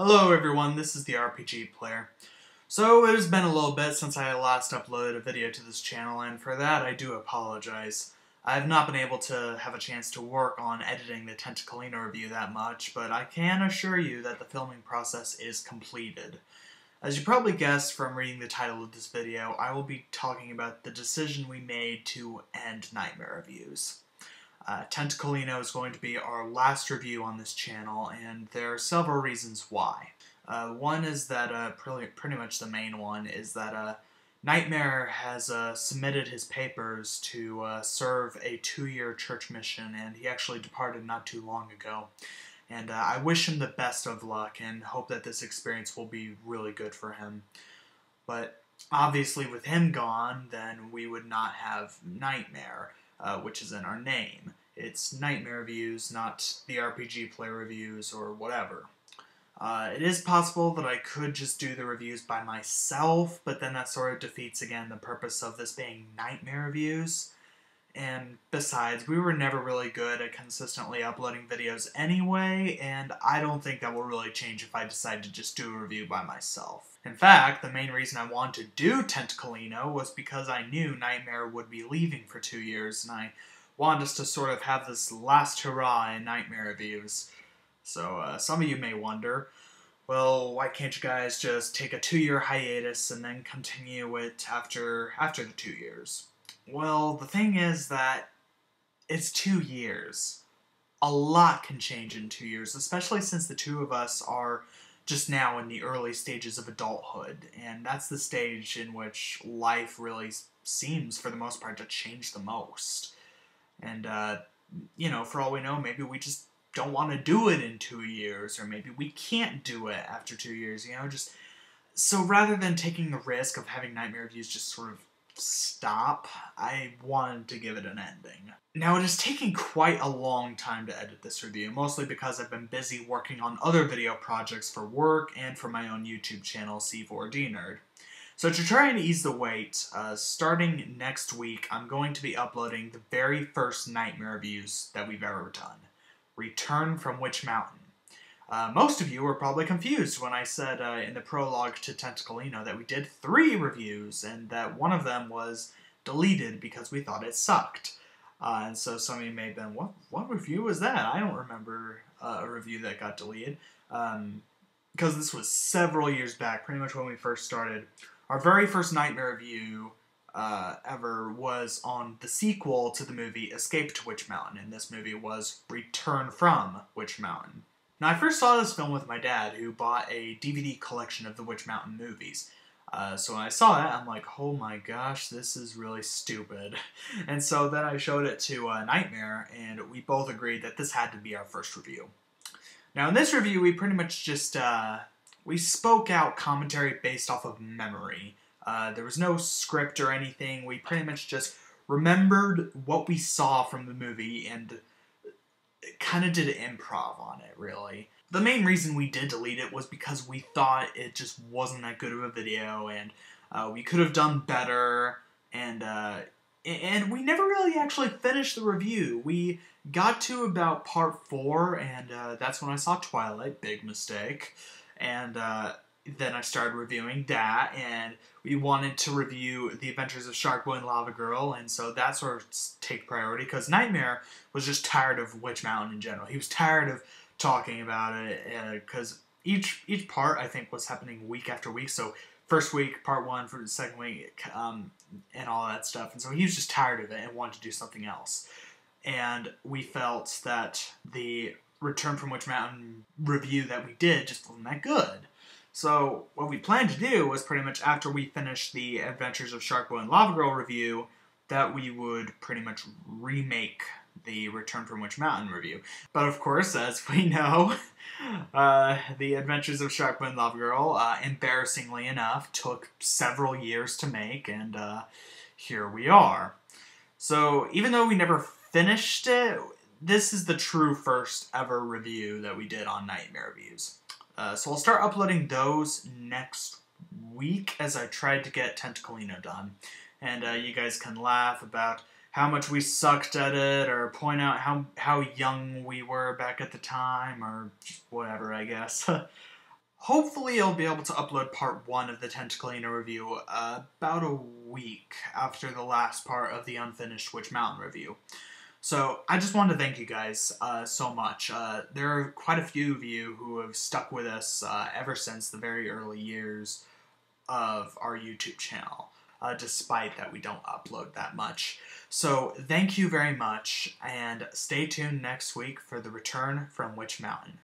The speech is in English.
Hello everyone, this is the RPG player. So it has been a little bit since I last uploaded a video to this channel, and for that I do apologize. I have not been able to have a chance to work on editing the Tentacolino review that much, but I can assure you that the filming process is completed. As you probably guessed from reading the title of this video, I will be talking about the decision we made to end Nightmare Tentacolino is going to be our last review on this channel, and there are several reasons why. One is that, pretty much the main one, is that Nightmare has submitted his papers to serve a 2-year church mission, and he actually departed not too long ago. And I wish him the best of luck and hope that this experience will be really good for him. But obviously with him gone, then we would not have Nightmare, which is in our name. It's NightmareReviews, not TheRPGPlayer reviews or whatever. It is possible that I could just do the reviews by myself, but then that sort of defeats again the purpose of this being NightmareReviews. And besides, we were never really good at consistently uploading videos anyway, and I don't think that will really change if I decide to just do a review by myself. In fact, the main reason I wanted to do Tentacolino was because I knew Nightmare would be leaving for 2 years, and I wanted us to sort of have this last hurrah in Nightmare Reviews. So some of you may wonder, well, why can't you guys just take a 2-year hiatus and then continue it after the 2 years? Well, the thing is that it's 2 years. A lot can change in 2 years, especially since the two of us are just now in the early stages of adulthood, and that's the stage in which life really seems, for the most part, to change the most. And, you know, for all we know, maybe we just don't want to do it in 2 years, or maybe we can't do it after 2 years, you know, just... So rather than taking the risk of having Nightmare Reviews just sort of stop, I wanted to give it an ending. Now, it is taking quite a long time to edit this review, mostly because I've been busy working on other video projects for work and for my own YouTube channel, C4DNerd. So to try and ease the wait, starting next week, I'm going to be uploading the very first Nightmare Reviews that we've ever done. Return from Witch Mountain. Most of you were probably confused when I said in the prologue to Tentacolino that we did 3 reviews, and that one of them was deleted because we thought it sucked. And so some of you may have been, what review was that? I don't remember a review that got deleted. Because this was several years back, pretty much when we first started. Our very first Nightmare review ever was on the sequel to the movie Escape to Witch Mountain, and this movie was Return from Witch Mountain. Now, I first saw this film with my dad, who bought a DVD collection of the Witch Mountain movies. So when I saw that, I'm like, oh my gosh, this is really stupid. And so then I showed it to Nightmare, and we both agreed that this had to be our first review. Now, in this review, we pretty much just, we spoke out commentary based off of memory. There was no script or anything. We pretty much just remembered what we saw from the movie and kind of did improv on it, really. The main reason we did delete it was because we thought it just wasn't that good of a video, and we could have done better, and we never really actually finished the review. We got to about part 4, and that's when I saw Twilight, big mistake, and then I started reviewing that, and we wanted to review The Adventures of Shark Boy and Lava Girl, and so that sort of take priority, because Nightmare was just tired of Witch Mountain in general. He was tired of talking about it, because each part, I think, was happening week after week, so first week, part 1, for the second week, and all that stuff, and so he was just tired of it and wanted to do something else. And we felt that the Return from Witch Mountain review that we did just wasn't that good. So what we planned to do was pretty much after we finished the Adventures of Shark Boy and Lava Girl review, that we would pretty much remake the Return from Witch Mountain review. But of course, as we know, the Adventures of Shark Boy and Lava Girl, embarrassingly enough, took several years to make, and here we are. So even though we never finished it, this is the true first ever review that we did on Nightmare Reviews. So I'll start uploading those next week as I tried to get Tentacolino done. And you guys can laugh about how much we sucked at it, or point out how young we were back at the time, or just whatever, I guess. Hopefully I'll be able to upload part 1 of the Tentacolino review about a week after the last part of the unfinished Witch Mountain review. So I just wanted to thank you guys so much. There are quite a few of you who have stuck with us ever since the very early years of our YouTube channel, despite that we don't upload that much. So thank you very much, and stay tuned next week for the return from Witch Mountain.